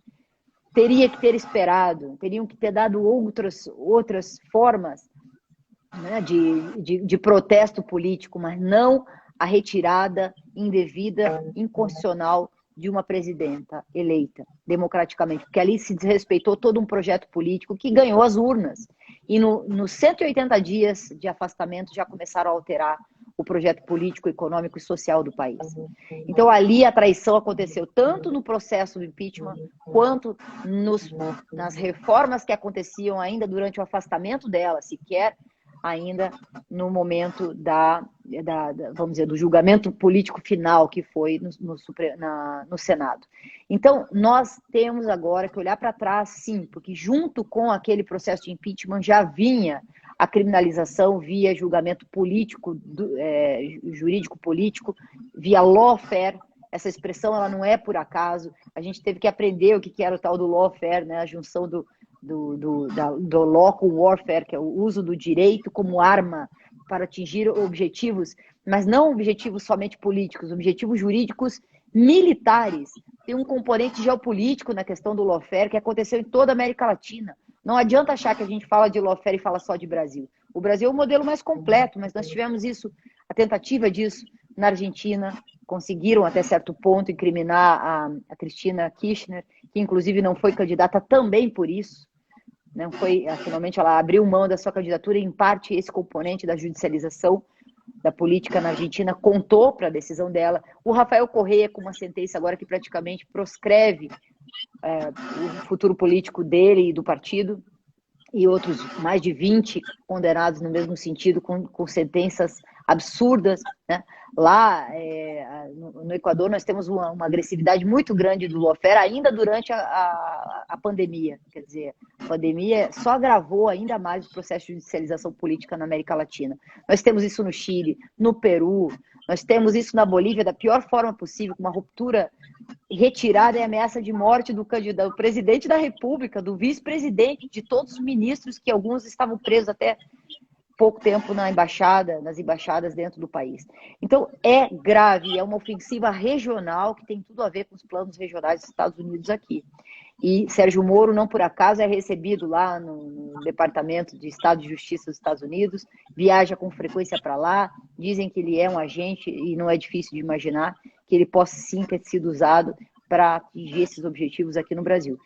Teria que ter esperado, teriam que ter dado outras formas, né, de protesto político, mas não a retirada indevida, inconstitucional de uma presidenta eleita democraticamente, porque ali se desrespeitou todo um projeto político que ganhou as urnas. E nos 180 dias de afastamento já começaram a alterar o projeto político, econômico e social do país. Então ali a traição aconteceu tanto no processo do impeachment, quanto nas reformas que aconteciam ainda durante o afastamento dela, sequer ainda no momento vamos dizer, do julgamento político final que foi no Senado. Então, nós temos agora que olhar para trás, sim, porque junto com aquele processo de impeachment já vinha a criminalização via julgamento político, jurídico político, via lawfare. Essa expressão ela não é por acaso, a gente teve que aprender o que era o tal do lawfare, né? A junção do lawful warfare, que é o uso do direito como arma para atingir objetivos, mas não objetivos somente políticos, objetivos jurídicos militares. Tem um componente geopolítico na questão do lawfare que aconteceu em toda a América Latina. Não adianta achar que a gente fala de lawfare e fala só de Brasil. O Brasil é o modelo mais completo, mas nós tivemos a tentativa disso na Argentina, conseguiram até certo ponto incriminar a Cristina Kirchner, que inclusive não foi candidata também por isso. Não foi, finalmente ela abriu mão da sua candidatura e, em parte, esse componente da judicialização da política na Argentina contou para a decisão dela. O Rafael Correa, com uma sentença agora que praticamente proscreve o futuro político dele e do partido, e outros mais de 20 condenados no mesmo sentido, com sentenças absurdas, né? Lá no Equador nós temos uma agressividade muito grande do lawfare ainda durante a pandemia. Quer dizer, a pandemia só agravou ainda mais o processo de judicialização política na América Latina. Nós temos isso no Chile, no Peru, nós temos isso na Bolívia da pior forma possível, com uma ruptura, retirada e ameaça de morte do candidato, do presidente da República, do vice-presidente, de todos os ministros, que alguns estavam presos até pouco tempo nas embaixadas dentro do país. Então, é grave, é uma ofensiva regional que tem tudo a ver com os planos regionais dos Estados Unidos aqui. E Sérgio Moro, não por acaso, é recebido lá no Departamento de Estado de Justiça dos Estados Unidos, viaja com frequência para lá, dizem que ele é um agente, e não é difícil de imaginar que ele possa sim ter sido usado para atingir esses objetivos aqui no Brasil.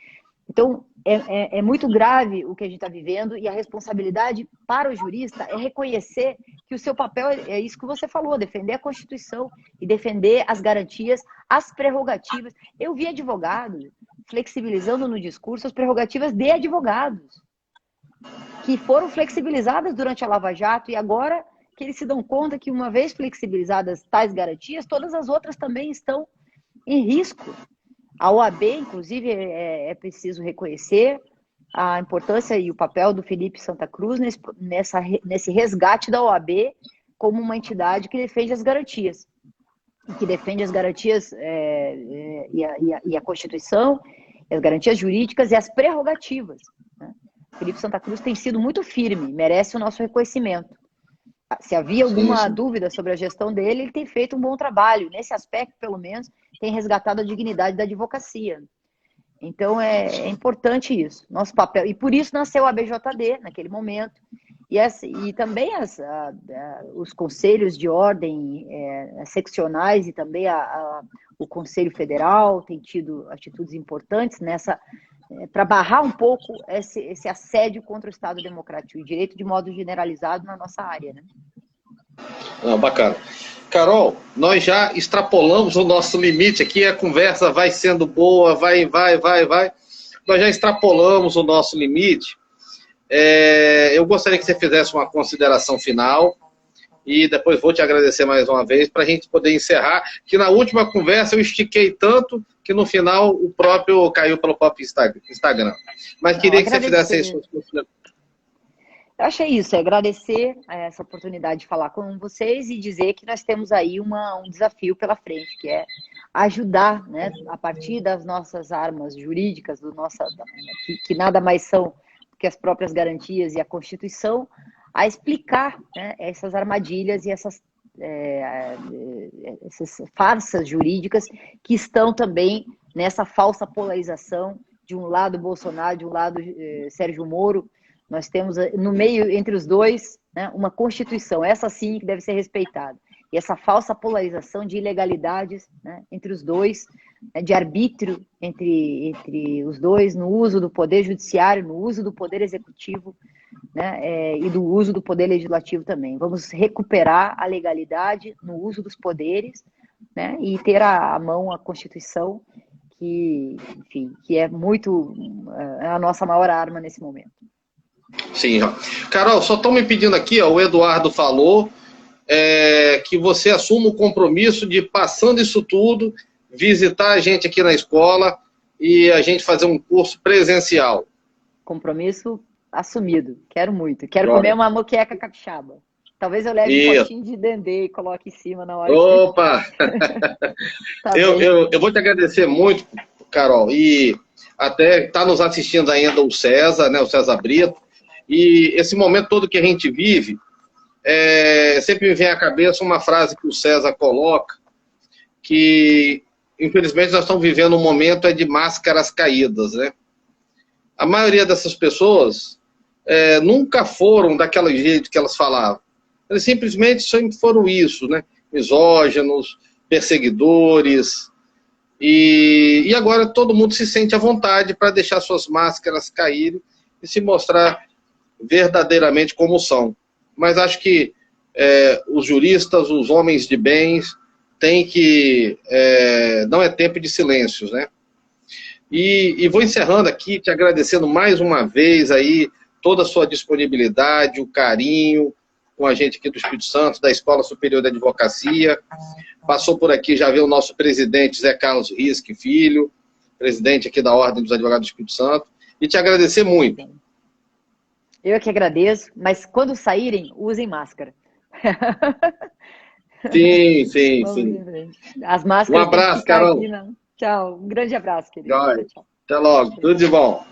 Então, é muito grave o que a gente está vivendo, e a responsabilidade para o jurista é reconhecer que o seu papel é isso que você falou, defender a Constituição e defender as garantias, as prerrogativas. Eu vi advogados flexibilizando no discurso as prerrogativas de advogados, que foram flexibilizadas durante a Lava Jato, e agora que eles se dão conta que, uma vez flexibilizadas tais garantias, todas as outras também estão em risco. A OAB, inclusive, é preciso reconhecer a importância e o papel do Felipe Santa Cruz nesse resgate da OAB como uma entidade que defende as garantias. Que defende as garantias e a Constituição, as garantias jurídicas e as prerrogativas, né? Felipe Santa Cruz tem sido muito firme, merece o nosso reconhecimento. Se havia alguma dúvida sobre a gestão dele, ele tem feito um bom trabalho. Nesse aspecto, pelo menos, tem resgatado a dignidade da advocacia. Então, é importante isso, nosso papel. E por isso nasceu a ABJD, naquele momento. E também os conselhos de ordem seccionais e também o Conselho Federal tem tido atitudes importantes para barrar um pouco esse assédio contra o Estado Democrático e o direito de modo generalizado na nossa área, né? Bacana. Carol, nós já extrapolamos o nosso limite aqui, a conversa vai sendo boa, vai. Nós já extrapolamos o nosso limite. Eu gostaria que você fizesse uma consideração final e depois vou te agradecer mais uma vez para a gente poder encerrar, que na última conversa eu estiquei tanto que no final o próprio caiu pelo próprio Instagram. Mas queria que você fizesse isso. Eu achei isso, agradecer essa oportunidade de falar com vocês e dizer que nós temos aí um desafio pela frente, que é ajudar, né, a partir das nossas armas jurídicas, que nada mais são que as próprias garantias e a Constituição, a explicar, né, essas armadilhas e essas farsas jurídicas que estão também nessa falsa polarização, de um lado Bolsonaro, de um lado Sérgio Moro. Nós temos no meio, entre os dois, né, uma Constituição, essa sim que deve ser respeitada. E essa falsa polarização de ilegalidades, né, entre os dois, né, de arbítrio entre os dois, no uso do poder judiciário, no uso do poder executivo, né, e do uso do poder legislativo também. Vamos recuperar a legalidade no uso dos poderes, né, e ter à mão a Constituição, que é a nossa maior arma nesse momento. Sim. Carol, só estão me pedindo aqui, o Eduardo falou, que você assuma o compromisso de, passando isso tudo, visitar a gente aqui na escola e a gente fazer um curso presencial. Compromisso assumido. Quero muito. Quero comer uma moqueca capixaba. Talvez eu leve um potinho de dendê e coloque em cima na hora. Opa! Eu vou te agradecer muito, Carol. E até está nos assistindo ainda o César, né, o César Brito. E esse momento todo que a gente vive, sempre me vem à cabeça uma frase que o César coloca, que infelizmente nós estamos vivendo um momento de máscaras caídas, né? A maioria dessas pessoas nunca foram daquele jeito que elas falavam. Eles simplesmente sempre foram isso, né? Misóginos, perseguidores. E agora todo mundo se sente à vontade para deixar suas máscaras caírem e se mostrar verdadeiramente como são. Mas acho que os juristas, os homens de bens, têm que... não é tempo de silêncios, né? E vou encerrando aqui, te agradecendo mais uma vez aí toda a sua disponibilidade, o carinho com a gente aqui do Espírito Santo, da Escola Superior de Advocacia. Passou por aqui, já viu o nosso presidente Zé Carlos Risque Filho, presidente aqui da Ordem dos Advogados do Espírito Santo, e te agradecer muito. Eu que agradeço, mas quando saírem, usem máscara. Sim. As máscaras. Um abraço, Carol. Tchau, um grande abraço, querido. Tchau. Até logo, tudo de bom.